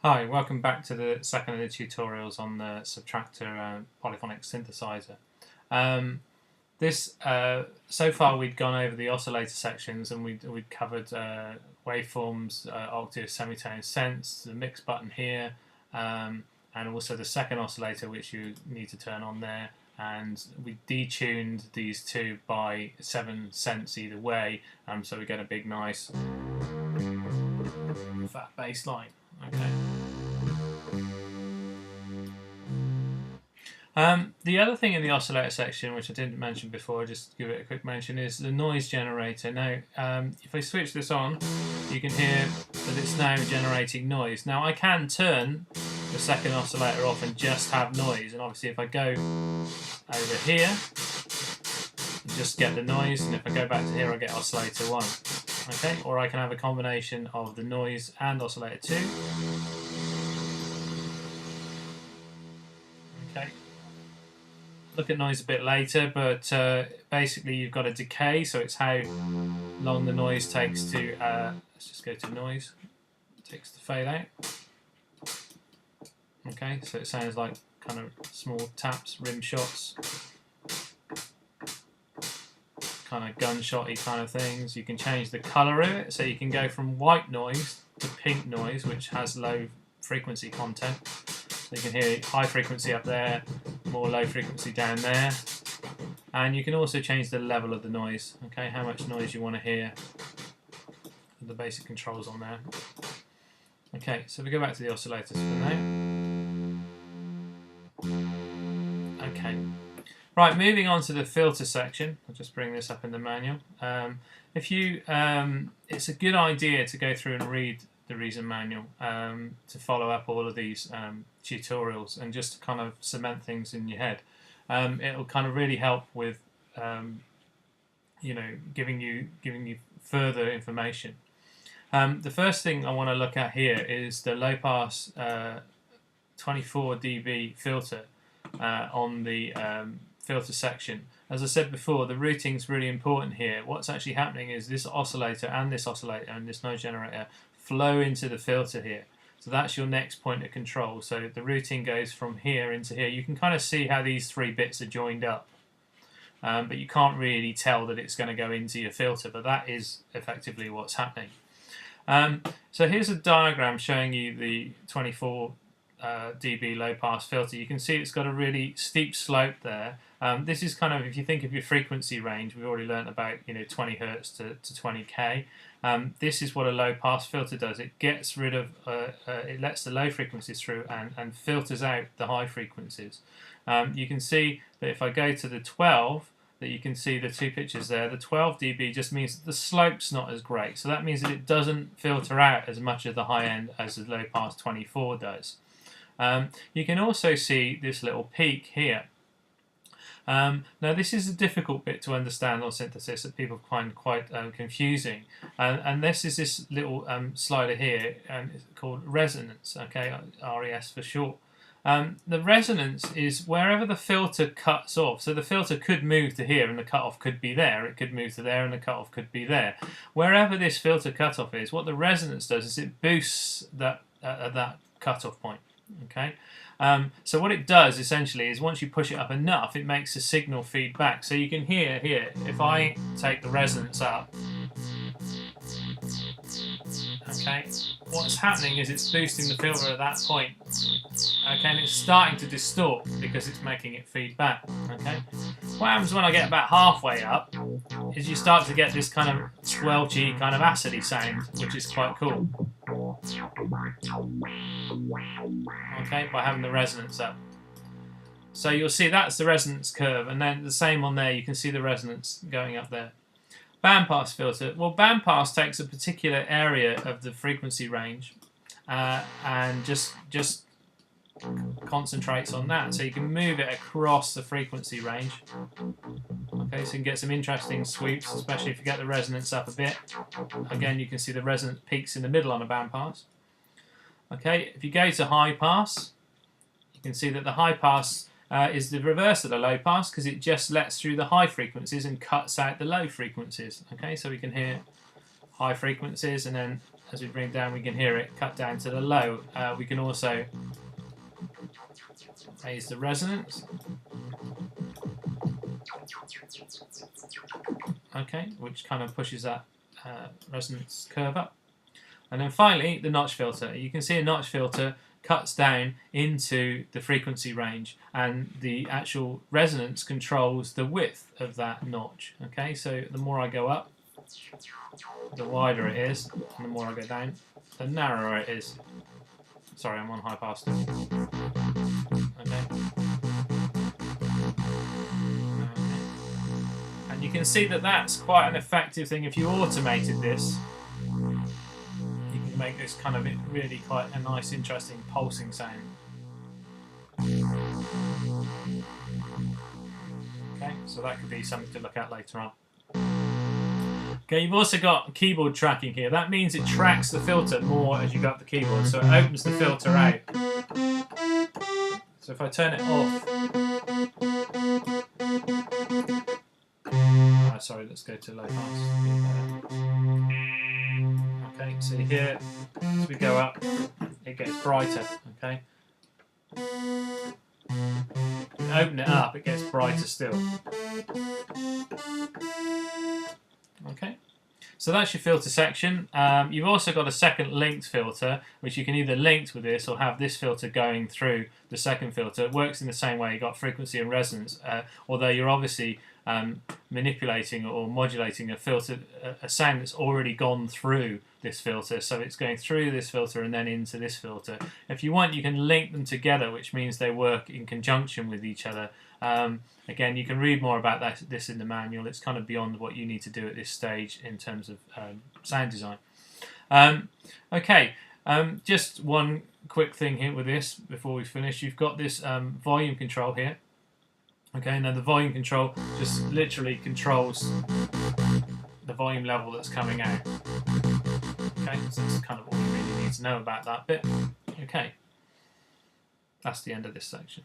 Hi, welcome back to the second of the tutorials on the Subtractor polyphonic synthesizer. So far we'd gone over the oscillator sections and we'd covered waveforms, octave, semitone, sense, the mix button here, and also the second oscillator which you need to turn on there. And we detuned these two by 7 cents either way, so we get a big nice fat bass line. Okay. The other thing in the oscillator section, which I didn't mention before, just to give it a quick mention, is the noise generator. Now, if I switch this on, you can hear that it's now generating noise. Now, I can turn the second oscillator off and just have noise, and obviously if I go over here, I just get the noise, and if I go back to here, I get oscillator 1. Okay, or I can have a combination of the noise and oscillator 2. Okay. Look at noise a bit later, but basically you've got a decay, so it's how long the noise takes to, let's just go to noise, it takes to fade out. Okay, so it sounds like kind of small taps, rim shots, kind of gunshotty kind of things. You can change the colour of it, so you can go from white noise to pink noise, which has low frequency content. So you can hear high frequency up there, more low frequency down there. And you can also change the level of the noise, okay, how much noise you want to hear. The basic controls on there. Okay, so we go back to the oscillators for now. Okay. Right, moving on to the filter section. I'll just bring this up in the manual. It's a good idea to go through and read the reason manual to follow up all of these tutorials and just to kind of cement things in your head. It'll kind of really help with giving you further information. The first thing I want to look at here is the low pass 24 dB filter on the filter section. As I said before, the routing is really important here. What's actually happening is this oscillator and this noise generator flow into the filter here. So that's your next point of control. So the routing goes from here into here. You can kind of see how these three bits are joined up, but you can't really tell that it's going to go into your filter, but that is effectively what's happening. So here's a diagram showing you the 24 dB low pass filter. You can see it's got a really steep slope there. This is kind of, if you think of your frequency range, we've already learned about 20 Hertz to 20k. This is what a low pass filter does. It gets rid of, it lets the low frequencies through and filters out the high frequencies. You can see that if I go to the 12, that you can see the two pictures there. The 12 dB just means that the slope's not as great. So that means that it doesn't filter out as much of the high end as the low pass 24 does. You can also see this little peak here. Now this is a difficult bit to understand on synthesis that people find quite confusing, and this is this little slider here, and it's called resonance, okay, RES for short. The resonance is wherever the filter cuts off. So the filter could move to here and the cutoff could be there. It could move to there and the cutoff could be there. Wherever this filter cutoff is, what the resonance does is it boosts that cutoff point. Okay, so what it does essentially is once you push it up enough, it makes a signal feedback. So you can hear here, if I take the resonance up, okay, what's happening is it's boosting the filter at that point. Okay, and it's starting to distort because it's making it feedback. Okay, what happens when I get about halfway up is you start to get this kind of squelchy, kind of acidy sound, which is quite cool. Okay, by having the resonance up. So you'll see that's the resonance curve, and then the same on there, you can see the resonance going up there. Bandpass filter. Well, bandpass takes a particular area of the frequency range and just concentrates on that. So you can move it across the frequency range. Okay, so you can get some interesting sweeps, especially if you get the resonance up a bit. Again, you can see the resonance peaks in the middle on a bandpass. Okay, if you go to high pass, you can see that the high pass is the reverse of the low pass because it just lets through the high frequencies and cuts out the low frequencies. Okay, so we can hear high frequencies and then as we bring down, we can hear it cut down to the low. We can also raise the resonance. Okay, which kind of pushes that resonance curve up. And then finally, the notch filter. You can see a notch filter cuts down into the frequency range, and the actual resonance controls the width of that notch. Okay, so the more I go up, the wider it is, and the more I go down, the narrower it is. Sorry, I'm on high pass still. Okay. And you can see that that's quite an effective thing. If you automated this, you can make this kind of really quite a nice, interesting pulsing sound. Okay, so that could be something to look at later on. Okay, you've also got keyboard tracking here. That means it tracks the filter more as you go up the keyboard, so it opens the filter out. So if I turn it off, sorry, let's go to low pass. Okay, so here, as we go up, it gets brighter. Okay, open it up, it gets brighter still. Okay, so that's your filter section. You've also got a second linked filter, which you can either link with this or have this filter going through the second filter. It works in the same way. You've got frequency and resonance, although you're obviously manipulating or modulating a filter, a sound that's already gone through this filter. So it's going through this filter and then into this filter. If you want, you can link them together, which means they work in conjunction with each other. Again, you can read more about this in the manual. It's kind of beyond what you need to do at this stage in terms of sound design. Okay, just one quick thing here with this before we finish. You've got this volume control here. Okay, now the volume control just literally controls the volume level that's coming out. Okay, so that's kind of all you really need to know about that bit. Okay, that's the end of this section.